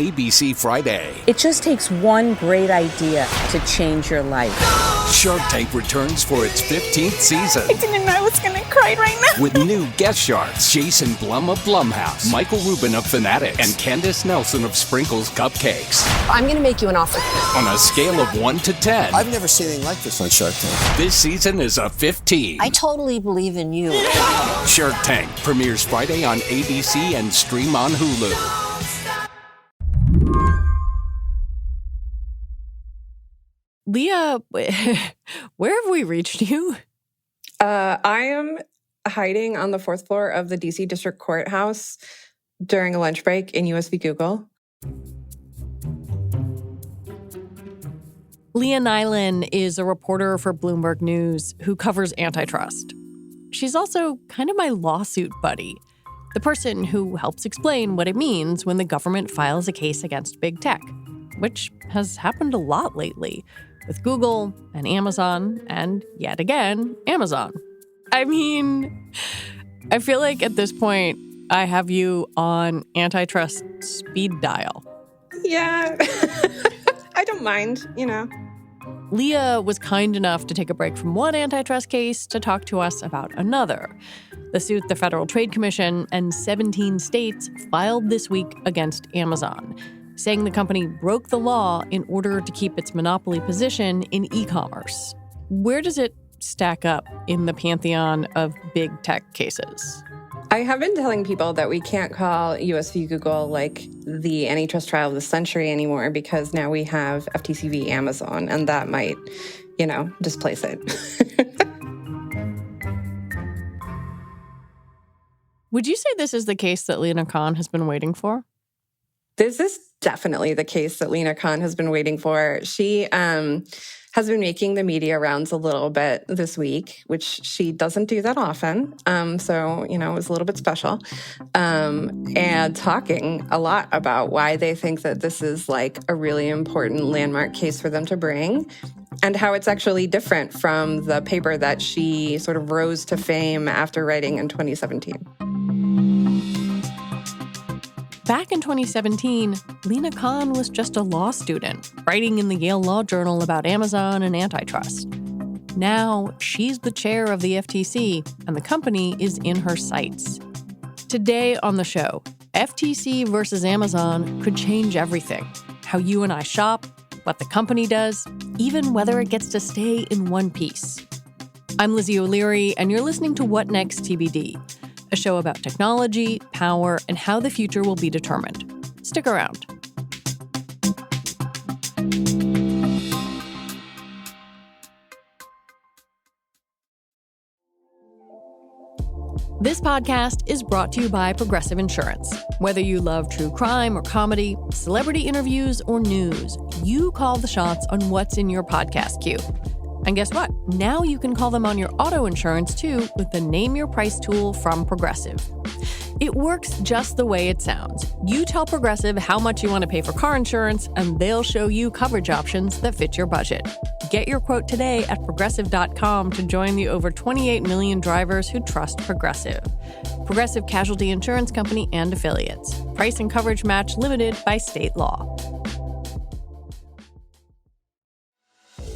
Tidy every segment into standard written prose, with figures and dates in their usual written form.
ABC Friday. It just takes one great idea to change your life. Shark Tank returns for its 15th season. I didn't know I was going to cry right now. With new guest sharks, Jason Blum of Blumhouse, Michael Rubin of Fanatics, and Candace Nelson of Sprinkles Cupcakes. I'm going to make you an offer. On a scale of 1 to 10. I've never seen anything like this on Shark Tank. This season is a 15. I totally believe in you. Shark Tank premieres Friday on ABC and stream on Hulu. Leah, where have we reached you? I am hiding on the 4th floor of the DC District Courthouse during a lunch break in US v. Google. Leah Nylen is a reporter for Bloomberg News who covers antitrust. She's also kind of my lawsuit buddy, the person who helps explain what it means when the government files a case against big tech, which has happened a lot lately with Google and Amazon and, yet again, Amazon. I mean, I feel like at this point, I have you on antitrust speed dial. Yeah, I don't mind, Leah was kind enough to take a break from one antitrust case to talk to us about another. The suit the Federal Trade Commission and 17 states filed this week against Amazon, saying the company broke the law in order to keep its monopoly position in e-commerce. Where does it stack up in the pantheon of big tech cases? I have been telling people that we can't call US v. Google like the antitrust trial of the century anymore because now we have FTC v. Amazon, and that might, displace it. Would you say this is the case that Leah Nylen has been waiting for? This is definitely the case that Leah Nylen has been waiting for. She has been making the media rounds a little bit this week, which she doesn't do that often. So, it was a little bit special. And talking a lot about why they think that this is like a really important landmark case for them to bring and how it's actually different from the paper that she sort of rose to fame after writing in 2017. Back in 2017, Leah Nylen was just a law student, writing in the Yale Law Journal about Amazon and antitrust. Now, she's the chair of the FTC, and the company is in her sights. Today on the show, FTC versus Amazon could change everything. How you and I shop, what the company does, even whether it gets to stay in one piece. I'm Lizzie O'Leary, and you're listening to What Next TBD, a show about technology, power, and how the future will be determined. Stick around. This podcast is brought to you by Progressive Insurance. Whether you love true crime or comedy, celebrity interviews or news, you call the shots on what's in your podcast queue. And guess what? Now you can call them on your auto insurance, too, with the Name Your Price tool from Progressive. It works just the way it sounds. You tell Progressive how much you want to pay for car insurance, and they'll show you coverage options that fit your budget. Get your quote today at Progressive.com to join the over 28 million drivers who trust Progressive. Progressive Casualty Insurance Company and Affiliates. Price and coverage match limited by state law.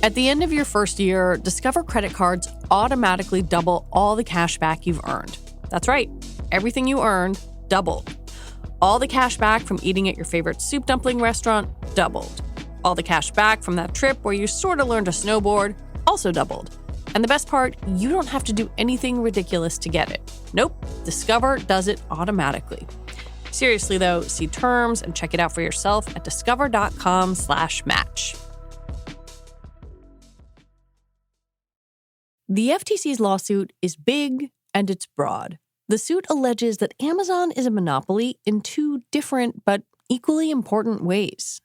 At the end of your first year, Discover credit cards automatically double all the cash back you've earned. That's right. Everything you earned doubled. All the cash back from eating at your favorite soup dumpling restaurant doubled. All the cash back from that trip where you sort of learned to snowboard also doubled. And the best part, you don't have to do anything ridiculous to get it. Nope, Discover does it automatically. Seriously though, see terms and check it out for yourself at discover.com/match. The FTC's lawsuit is big and it's broad. The suit alleges that Amazon is a monopoly in two different but equally important ways.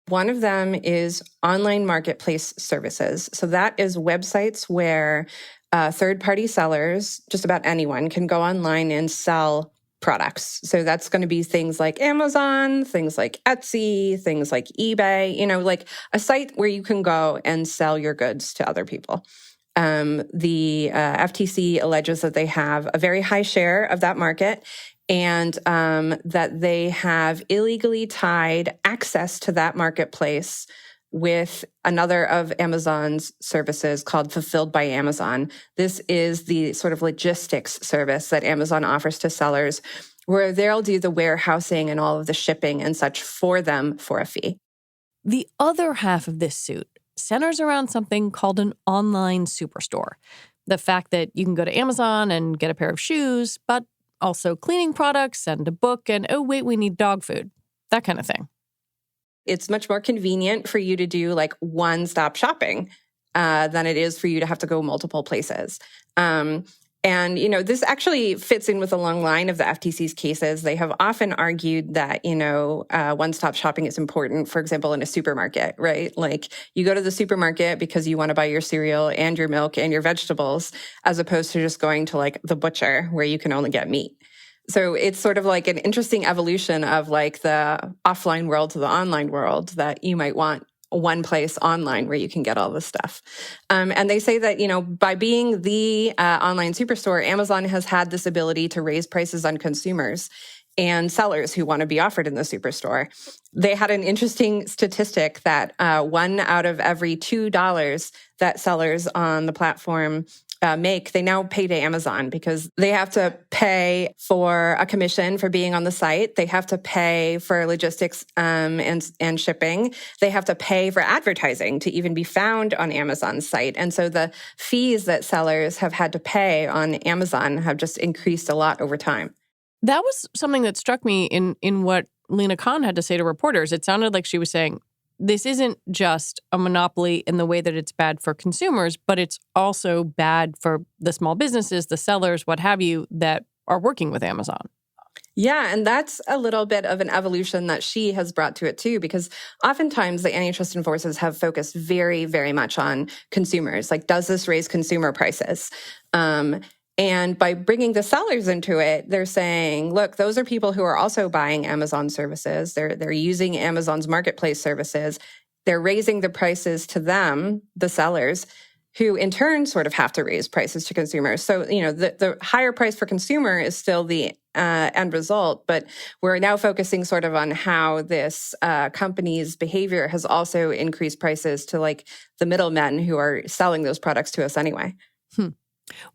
One of them is online marketplace services. So that is websites where third-party sellers, just about anyone, can go online and sell products. So that's going to be things like Amazon, things like Etsy, things like eBay, like a site where you can go and sell your goods to other people. The FTC alleges that they have a very high share of that market and that they have illegally tied access to that marketplace with another of Amazon's services called Fulfilled by Amazon. This is the sort of logistics service that Amazon offers to sellers, where they'll do the warehousing and all of the shipping and such for them for a fee. The other half of this suit centers around something called an online superstore. The fact that you can go to Amazon and get a pair of shoes, but also cleaning products and a book and, oh, wait, we need dog food, that kind of thing. It's much more convenient for you to do like one-stop shopping than it is for you to have to go multiple places. And, this actually fits in with a long line of the FTC's cases. They have often argued that, one-stop shopping is important, for example, in a supermarket, right? Like you go to the supermarket because you want to buy your cereal and your milk and your vegetables, as opposed to just going to like the butcher where you can only get meat. So it's sort of like an interesting evolution of like the offline world to the online world, that you might want one place online where you can get all this stuff. And they say that, by being the online superstore, Amazon has had this ability to raise prices on consumers and sellers who want to be offered in the superstore. They had an interesting statistic that 1 out of every $2 that sellers on the platform they now pay to Amazon, because they have to pay for a commission for being on the site. They have to pay for logistics and shipping. They have to pay for advertising to even be found on Amazon's site. And so the fees that sellers have had to pay on Amazon have just increased a lot over time. That was something that struck me in what Leah Nylen had to say to reporters. It sounded like she was saying, this isn't just a monopoly in the way that it's bad for consumers, but it's also bad for the small businesses, the sellers, what have you, that are working with Amazon. Yeah, and that's a little bit of an evolution that she has brought to it too, because oftentimes the antitrust enforcers have focused very, very much on consumers. Like, does this raise consumer prices? And by bringing the sellers into it, they're saying, look, those are people who are also buying Amazon services. They're using Amazon's marketplace services. They're raising the prices to them, the sellers, who in turn sort of have to raise prices to consumers. So, the higher price for consumer is still the end result, but we're now focusing sort of on how this company's behavior has also increased prices to like the middlemen who are selling those products to us anyway.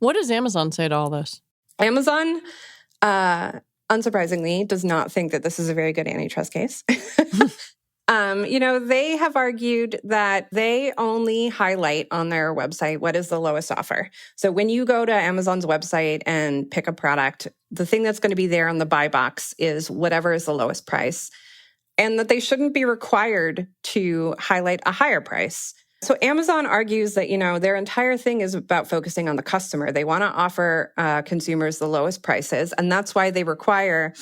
What does Amazon say to all this? Amazon, unsurprisingly, does not think that this is a very good antitrust case. They have argued that they only highlight on their website what is the lowest offer. So when you go to Amazon's website and pick a product, the thing that's going to be there on the buy box is whatever is the lowest price, and that they shouldn't be required to highlight a higher price. So Amazon argues that, their entire thing is about focusing on the customer. They want to offer consumers the lowest prices, and that's why they require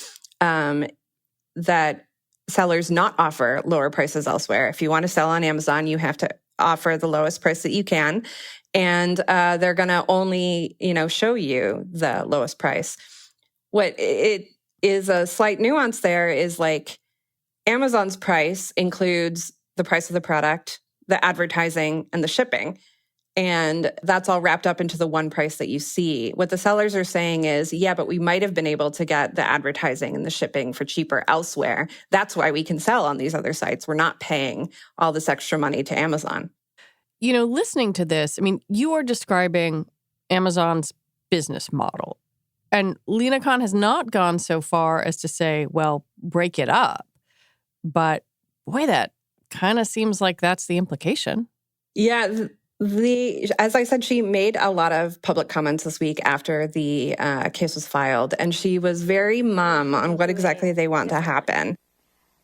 that sellers not offer lower prices elsewhere. If you want to sell on Amazon, you have to offer the lowest price that you can, and they're going to only, show you the lowest price. What it is a slight nuance there is like Amazon's price includes the price of the product, the advertising, and the shipping. And that's all wrapped up into the one price that you see. What the sellers are saying is, yeah, but we might have been able to get the advertising and the shipping for cheaper elsewhere. That's why we can sell on these other sites. We're not paying all this extra money to Amazon. Listening to this, you are describing Amazon's business model. And Leah Nylen has not gone so far as to say, well, break it up. But boy, that kind of seems like that's the implication. Yeah, as I said, she made a lot of public comments this week after the case was filed, and she was very mum on what exactly they want to happen.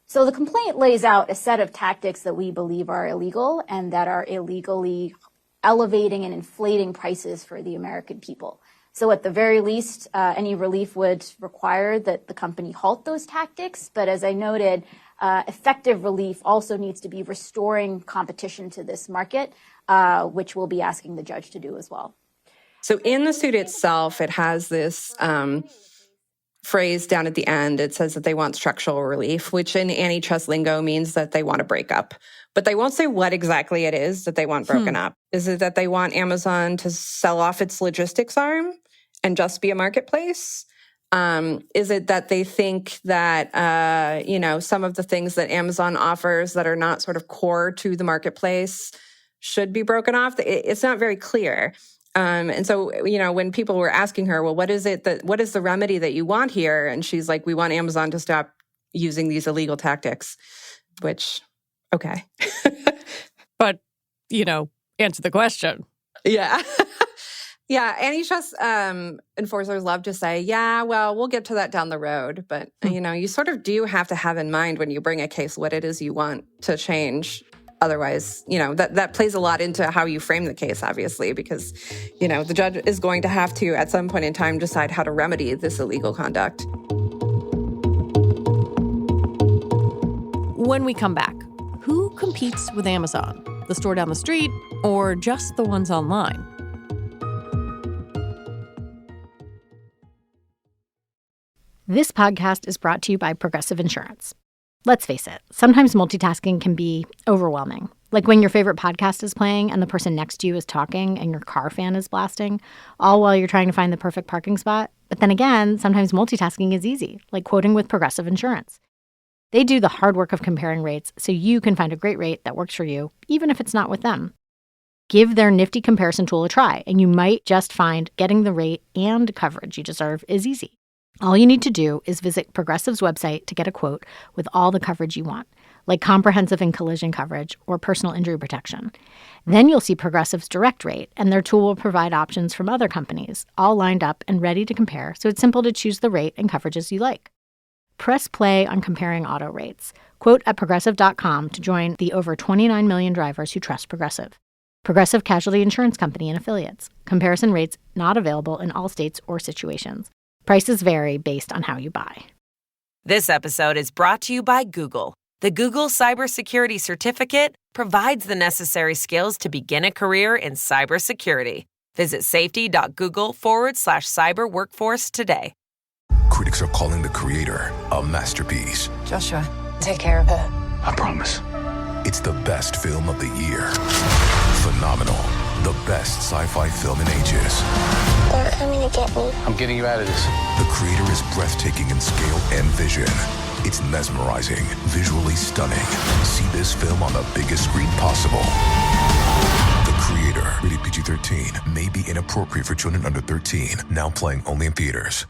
So the complaint lays out a set of tactics that we believe are illegal and that are illegally elevating and inflating prices for the American people. So at the very least, any relief would require that the company halt those tactics. But as I noted, effective relief also needs to be restoring competition to this market, which we'll be asking the judge to do as well. So in the suit itself, it has this phrase down at the end, it says that they want structural relief, which in antitrust lingo means that they want to break up. But they won't say what exactly it is that they want broken up. Is it that they want Amazon to sell off its logistics arm and just be a marketplace? Is it that they think that, some of the things that Amazon offers that are not sort of core to the marketplace should be broken off? It's not very clear. And so, when people were asking her, well, what is the remedy that you want here? And she's like, we want Amazon to stop using these illegal tactics, which, okay. But, answer the question. Yeah. Yeah, antitrust enforcers love to say, yeah, well, we'll get to that down the road. But, you sort of do have to have in mind when you bring a case what it is you want to change. Otherwise, that plays a lot into how you frame the case, obviously, because, the judge is going to have to, at some point in time, decide how to remedy this illegal conduct. When we come back, who competes with Amazon? The store down the street or just the ones online? This podcast is brought to you by Progressive Insurance. Let's face it, sometimes multitasking can be overwhelming. Like when your favorite podcast is playing and the person next to you is talking and your car fan is blasting, all while you're trying to find the perfect parking spot. But then again, sometimes multitasking is easy, like quoting with Progressive Insurance. They do the hard work of comparing rates so you can find a great rate that works for you, even if it's not with them. Give their nifty comparison tool a try, and you might just find getting the rate and coverage you deserve is easy. All you need to do is visit Progressive's website to get a quote with all the coverage you want, like comprehensive and collision coverage or personal injury protection. Then you'll see Progressive's direct rate, and their tool will provide options from other companies, all lined up and ready to compare, so it's simple to choose the rate and coverages you like. Press play on comparing auto rates. Quote at Progressive.com to join the over 29 million drivers who trust Progressive. Progressive Casualty Insurance Company and Affiliates. Comparison rates not available in all states or situations. Prices vary based on how you buy. This episode is brought to you by Google. The Google Cybersecurity Certificate provides the necessary skills to begin a career in cybersecurity. Visit safety.google/cyber workforce today. Critics are calling The Creator a masterpiece. Joshua, take care of her. I promise. It's the best film of the year. Phenomenal. The best sci-fi film in ages. They're coming to get me. I'm getting you out of this. The Creator is breathtaking in scale and vision. It's mesmerizing, visually stunning. See this film on the biggest screen possible. The Creator, rated PG-13, may be inappropriate for children under 13. Now playing only in theaters.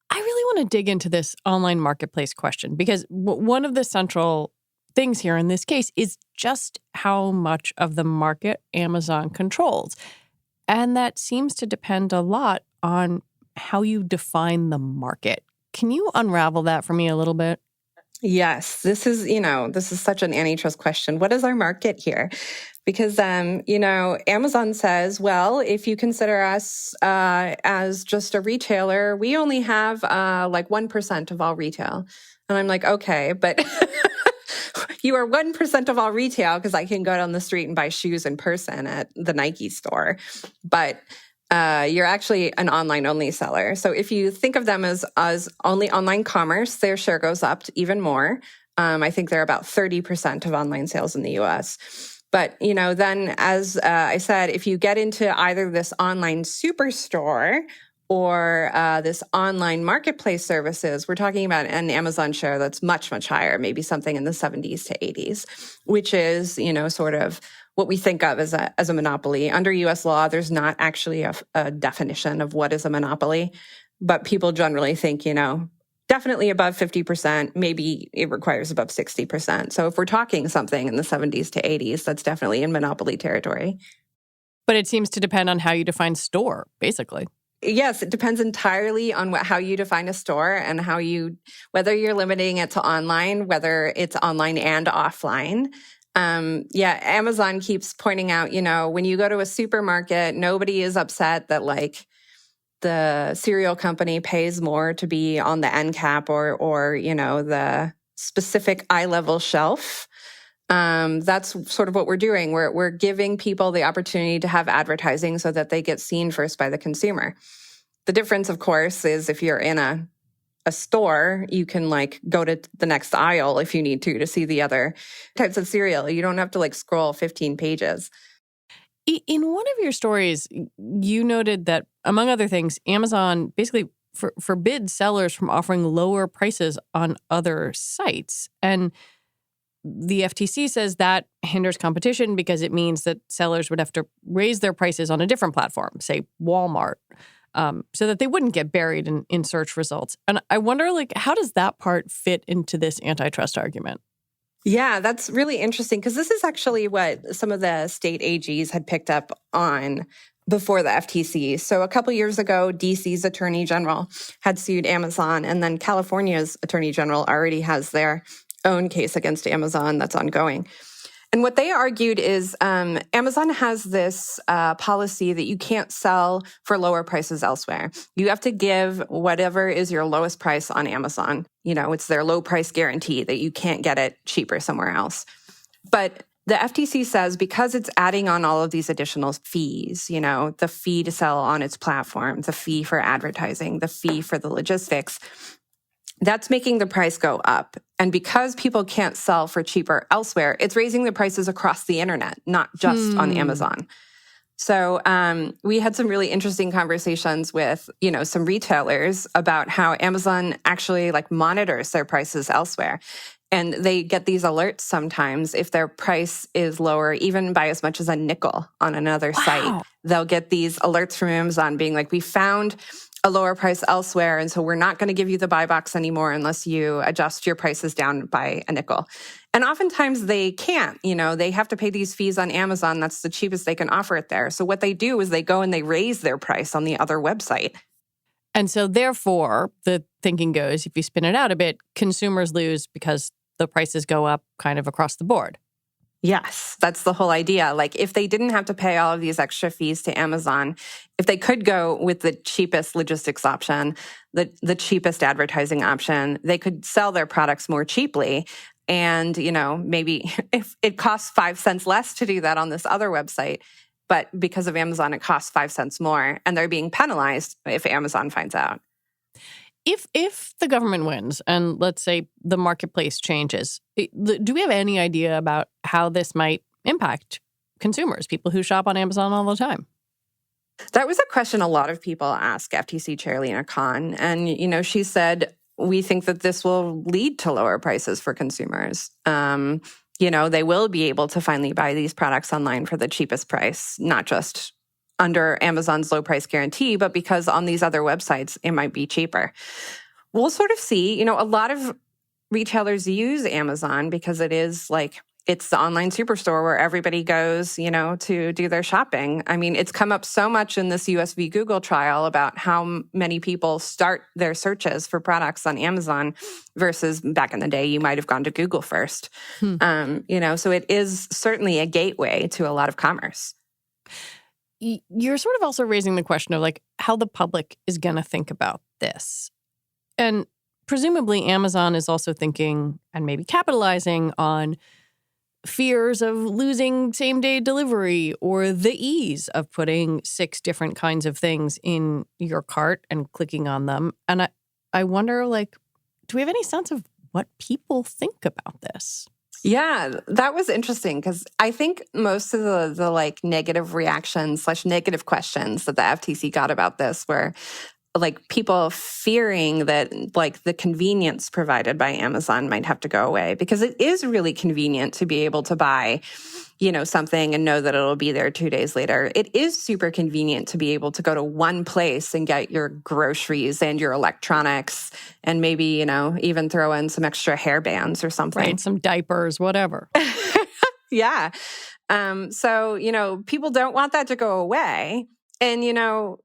I really want to dig into this online marketplace question because one of the central things here in this case is just how much of the market Amazon controls. And that seems to depend a lot on how you define the market. Can you unravel that for me a little bit? Yes, this is such an antitrust question. What is our market here? Because, Amazon says, well, if you consider us as just a retailer, we only have 1% of all retail. And I'm like, okay, but you are 1% of all retail because I can go down the street and buy shoes in person at the Nike store. But you're actually an online-only seller. So if you think of them as only online commerce, their share goes up to even more. I think they're about 30% of online sales in the U.S. But, then as I said, if you get into either this online superstore or this online marketplace services, we're talking about an Amazon share that's much, much higher, maybe something in the 70s to 80s, which is, sort of what we think of as a monopoly. Under U.S. law, there's not actually a definition of what is a monopoly, but people generally think, definitely above 50%, maybe it requires above 60%. So if we're talking something in the 70s to 80s, that's definitely in monopoly territory. But it seems to depend on how you define store, basically. Yes, it depends entirely on how you define a store and whether you're limiting it to online, whether it's online and offline. Amazon keeps pointing out, when you go to a supermarket, nobody is upset that the cereal company pays more to be on the end cap or the specific eye level shelf. That's sort of what we're doing. We're giving people the opportunity to have advertising so that they get seen first by the consumer. The difference, of course, is if you're in a store, you can like go to the next aisle if you need to see the other types of cereal. You don't have to like scroll 15 pages. In one of your stories, you noted that, among other things, Amazon basically forbids sellers from offering lower prices on other sites. And the FTC says that hinders competition because it means that sellers would have to raise their prices on a different platform, say Walmart, so that they wouldn't get buried in search results. And I wonder, like, how does that part fit into this antitrust argument? Yeah, that's really interesting because this is actually what some of the state AGs had picked up on before the FTC. So a couple years ago, DC's Attorney General had sued Amazon, and then California's Attorney General already has their own case against Amazon that's ongoing. And what they argued is Amazon has this policy that you can't sell for lower prices elsewhere. You have to give whatever is your lowest price on Amazon. You know, it's their low price guarantee that you can't get it cheaper somewhere else. But the FTC says because it's adding on all of these additional fees, you know, the fee to sell on its platform, the fee for advertising, the fee for the logistics, that's making the price go up. And because people can't sell for cheaper elsewhere, it's raising the prices across the internet, not just on Amazon. So we had some really interesting conversations with, you know, some retailers about how Amazon actually like monitors their prices elsewhere. And they get these alerts sometimes if their price is lower, even by as much as a nickel on another site. They'll get these alerts from Amazon being like, we found a lower price elsewhere, and so we're not going to give you the buy box anymore unless you adjust your prices down by a nickel. And oftentimes they can't, you know, they have to pay these fees on Amazon. That's the cheapest they can offer it there. So what they do is they go and they raise their price on the other website. And so therefore, the thinking goes, if you spin it out a bit, consumers lose because the prices go up kind of across the board. Yes, that's the whole idea. Like if they didn't have to pay all of these extra fees to Amazon, if they could go with the cheapest logistics option, the cheapest advertising option, they could sell their products more cheaply. And, you know, maybe if it costs 5 cents less to do that on this other website, but because of Amazon, it costs 5 cents more, and they're being penalized if Amazon finds out. If the government wins and let's say the marketplace changes, do we have any idea about how this might impact consumers, people who shop on Amazon all the time? That was a question a lot of people ask FTC Chair Leah Nylen. And, you know, she said, we think that this will lead to lower prices for consumers. You know, they will be able to finally buy these products online for the cheapest price, not just under Amazon's low price guarantee, but because on these other websites, it might be cheaper. We'll sort of see, you know, a lot of retailers use Amazon because it is like, it's the online superstore where everybody goes, you know, to do their shopping. I mean, it's come up so much in this US v. Google trial about how many people start their searches for products on Amazon versus back in the day, you might have gone to Google first. You know, so it is certainly a gateway to a lot of commerce. You're sort of also raising the question of like how the public is going to think about this. And presumably Amazon is also thinking and maybe capitalizing on fears of losing same-day delivery or the ease of putting 6 different kinds of things in your cart and clicking on them. And I wonder, like, do we have any sense of what people think about this? Yeah, that was interesting because I think most of the like negative reactions / negative questions that the FTC got about this were like people fearing that like the convenience provided by Amazon might have to go away because it is really convenient to be able to buy, you know, something and know that it'll be there 2 days later. It is super convenient to be able to go to one place and get your groceries and your electronics and maybe, you know, even throw in some extra hair bands or something. Right, some diapers, whatever. Yeah. So, you know, people don't want that to go away. And, you know,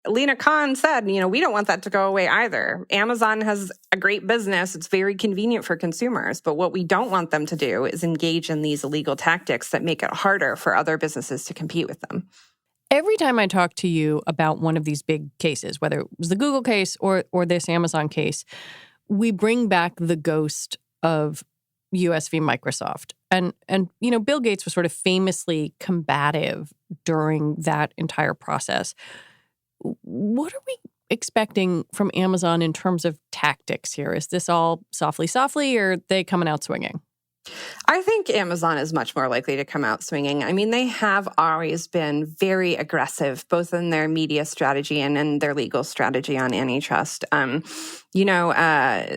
Leah Nylen said, you know, we don't want that to go away either. Amazon has a great business. It's very convenient for consumers. But what we don't want them to do is engage in these illegal tactics that make it harder for other businesses to compete with them. Every time I talk to you about one of these big cases, whether it was the Google case or this Amazon case, we bring back the ghost of US v. Microsoft. And you know, Bill Gates was sort of famously combative during that entire process. What are we expecting from Amazon in terms of tactics here? Is this all softly, or are they coming out swinging? I think Amazon is much more likely to come out swinging. I mean, they have always been very aggressive, both in their media strategy and in their legal strategy on antitrust. The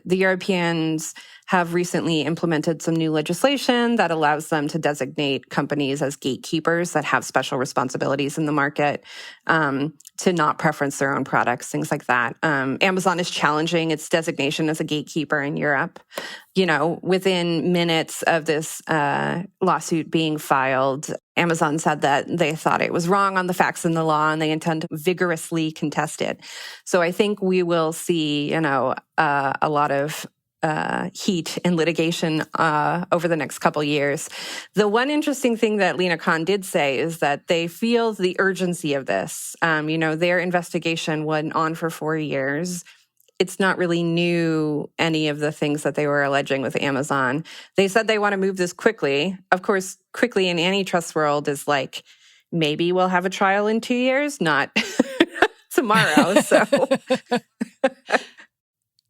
Europeans have recently implemented some new legislation that allows them to designate companies as gatekeepers that have special responsibilities in the market, to not preference their own products, things like that. Amazon is challenging its designation as a gatekeeper in Europe. Within minutes of this lawsuit being filed, Amazon said that they thought it was wrong on the facts and the law, and they intend to vigorously contest it. So I think we will see, a lot of heat and litigation over the next couple years. The one interesting thing that Lina Khan did say is that they feel the urgency of this. Their investigation went on for 4 years. It's not really new, any of the things that they were alleging with Amazon. They said they want to move this quickly. Of course, quickly in antitrust world is like, maybe we'll have a trial in 2 years, not tomorrow. So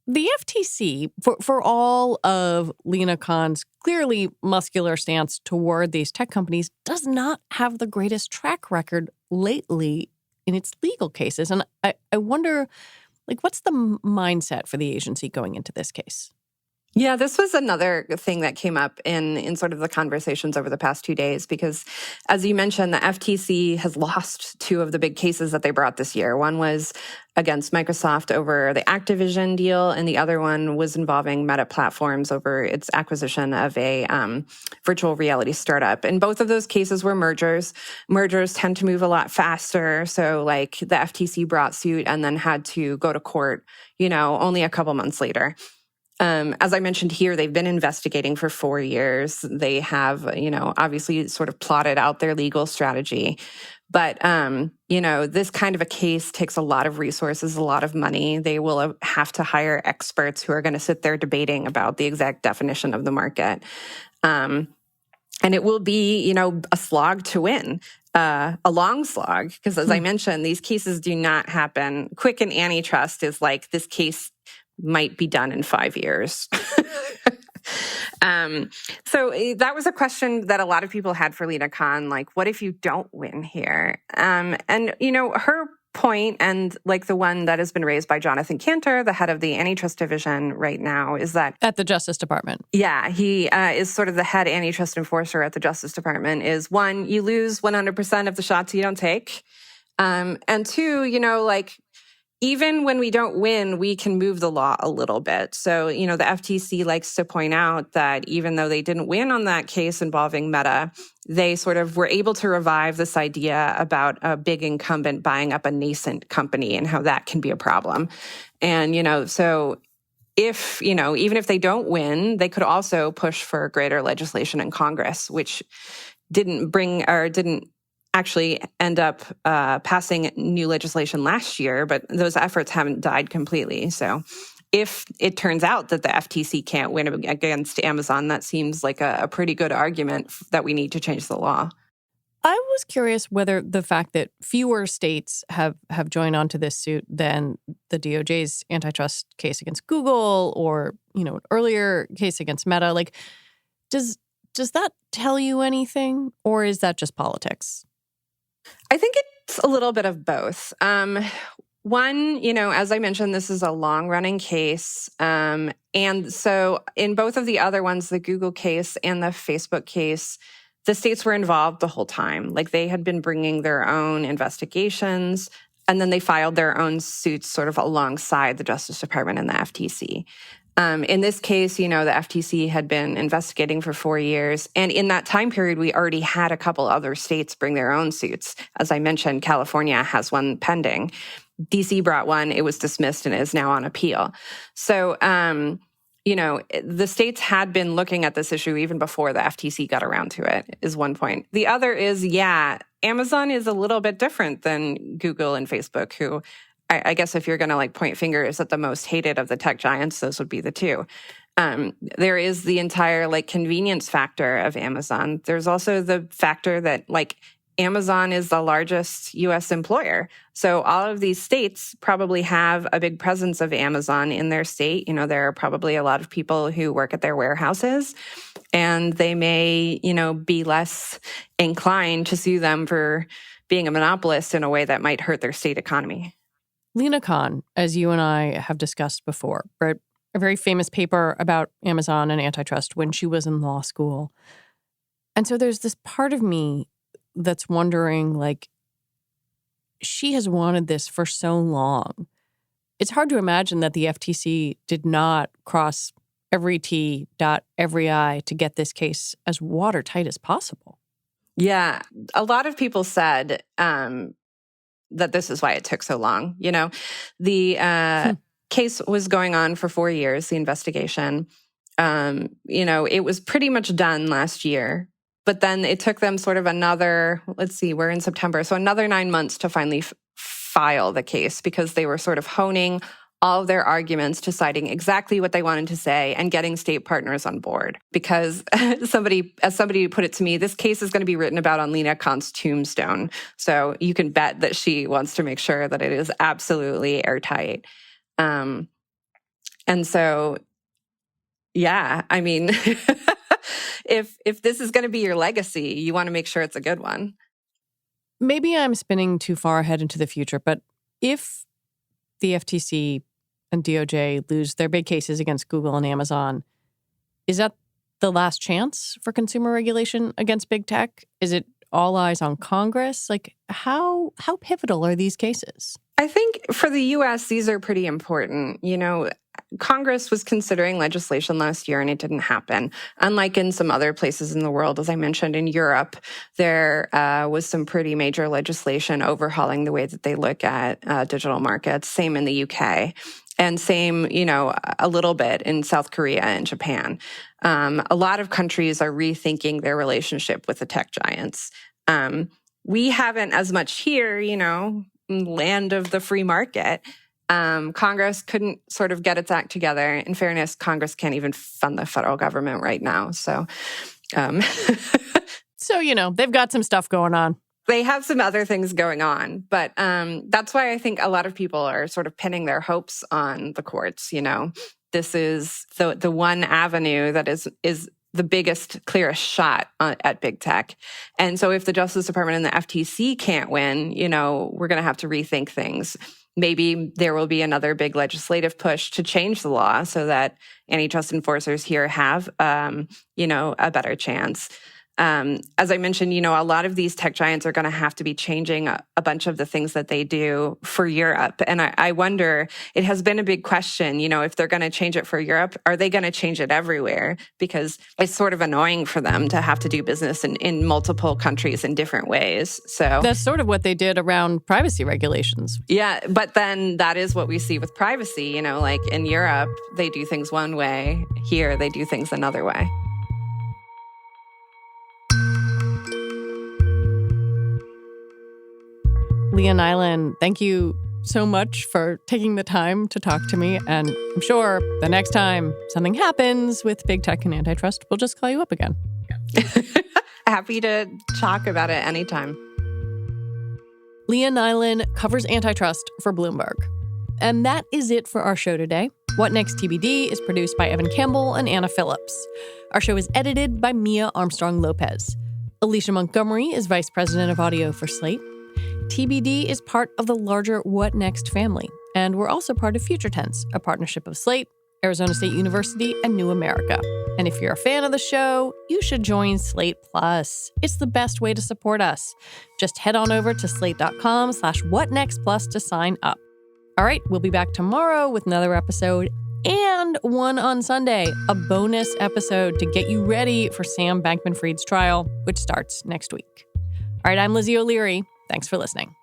the FTC, for all of Lina Khan's clearly muscular stance toward these tech companies, does not have the greatest track record lately in its legal cases. And I wonder, what's the mindset for the agency going into this case? Yeah, this was another thing that came up in sort of the conversations over the past 2 days, because as you mentioned, the FTC has lost 2 of the big cases that they brought this year. One was against Microsoft over the Activision deal, and the other one was involving Meta Platforms over its acquisition of a virtual reality startup. And both of those cases were mergers. Mergers tend to move a lot faster. So the FTC brought suit and then had to go to court, only a couple months later. As I mentioned here, they've been investigating for 4 years. They have, obviously sort of plotted out their legal strategy. But, this kind of a case takes a lot of resources, a lot of money. They will have to hire experts who are going to sit there debating about the exact definition of the market. And it will be, a slog to win. A long slog, because as I mentioned, these cases do not happen quick. In antitrust is like this case might be done in 5 years. So that was a question that a lot of people had for Lina Khan, what if you don't win here? And her point, and the one that has been raised by Jonathan Cantor, the head of the antitrust division right now, is that at the Justice Department. Yeah, he is sort of the head antitrust enforcer at the Justice Department, is 1, you lose 100% of the shots you don't take. And 2, even when we don't win, we can move the law a little bit. So, the FTC likes to point out that even though they didn't win on that case involving Meta, they sort of were able to revive this idea about a big incumbent buying up a nascent company and how that can be a problem. And, so if, even if they don't win, they could also push for greater legislation in Congress, which didn't actually end up passing new legislation last year, but those efforts haven't died completely. So if it turns out that the FTC can't win against Amazon, that seems like a pretty good argument that we need to change the law. I was curious whether the fact that fewer states have joined onto this suit than the DOJ's antitrust case against Google or, an earlier case against Meta, does that tell you anything, or is that just politics? I think it's a little bit of both. One, as I mentioned, this is a long-running case. And so in both of the other ones, the Google case and the Facebook case, the states were involved the whole time. They had been bringing their own investigations, and then they filed their own suits sort of alongside the Justice Department and the FTC. In this case, the FTC had been investigating for 4 years. And in that time period, we already had a couple other states bring their own suits. As I mentioned, California has one pending. DC brought one. It was dismissed and is now on appeal. So, the states had been looking at this issue even before the FTC got around to it, is one point. The other is, Amazon is a little bit different than Google and Facebook, who I guess if you're going to point fingers at the most hated of the tech giants, those would be the 2. There is the entire convenience factor of Amazon. There's also the factor that Amazon is the largest U.S. employer. So all of these states probably have a big presence of Amazon in their state. You know, there are probably a lot of people who work at their warehouses, and they may, you know, be less inclined to sue them for being a monopolist in a way that might hurt their state economy. Leah Nylen, as you and I have discussed before, wrote a very famous paper about Amazon and antitrust when she was in law school. And so there's this part of me that's wondering, like, she has wanted this for so long. It's hard to imagine that the FTC did not cross every T, dot every I to get this case as watertight as possible. Yeah, a lot of people said that this is why it took so long. You know, the case was going on for 4 years, the investigation. You know, it was pretty much done last year. But then it took them sort of another, let's see, we're in September, so another 9 months to finally file the case, because they were sort of honing all of their arguments, deciding exactly what they wanted to say, and getting state partners on board. Because somebody put it to me, this case is going to be written about on Lina Khan's tombstone. So you can bet that she wants to make sure that it is absolutely airtight. And so, yeah, I mean, if this is going to be your legacy, you want to make sure it's a good one. Maybe I'm spinning too far ahead into the future, but if the FTC and DOJ lose their big cases against Google and Amazon, is that the last chance for consumer regulation against big tech? Is it all eyes on Congress? Like, how pivotal are these cases? I think for the U.S., these are pretty important. You know, Congress was considering legislation last year and it didn't happen. Unlike in some other places in the world, as I mentioned, in Europe, there was some pretty major legislation overhauling the way that they look at digital markets. Same in the UK. And same, you know, a little bit in South Korea and Japan. A lot of countries are rethinking their relationship with the tech giants. We haven't as much here, you know, land of the free market. Congress couldn't sort of get its act together. In fairness, Congress can't even fund the federal government right now. So, so, you know, they've got some stuff going on. They have some other things going on. But that's why I think a lot of people are sort of pinning their hopes on the courts. You know, this is the one avenue that is the biggest, clearest shot at big tech. And so if the Justice Department and the FTC can't win, you know, we're going to have to rethink things. Maybe there will be another big legislative push to change the law so that antitrust enforcers here have, you know, a better chance. As I mentioned, you know, a lot of these tech giants are going to have to be changing a bunch of the things that they do for Europe. And I wonder, it has been a big question, you know, if they're going to change it for Europe, are they going to change it everywhere? Because it's sort of annoying for them to have to do business in multiple countries in different ways. So that's sort of what they did around privacy regulations. Yeah, but then that is what we see with privacy. You know, like in Europe, they do things one way. Here, they do things another way. Leah Nylen, thank you so much for taking the time to talk to me. And I'm sure the next time something happens with big tech and antitrust, we'll just call you up again. Happy to talk about it anytime. Leah Nylen covers antitrust for Bloomberg. And that is it for our show today. What Next TBD is produced by Evan Campbell and Anna Phillips. Our show is edited by Mia Armstrong-Lopez. Alicia Montgomery is vice president of audio for Slate. TBD is part of the larger What Next family, and we're also part of Future Tense, a partnership of Slate, Arizona State University, and New America. And if you're a fan of the show, you should join Slate Plus. It's the best way to support us. Just head on over to slate.com/whatnextplus to sign up. All right, we'll be back tomorrow with another episode and one on Sunday, a bonus episode to get you ready for Sam Bankman-Fried's trial, which starts next week. All right, I'm Lizzie O'Leary. Thanks for listening.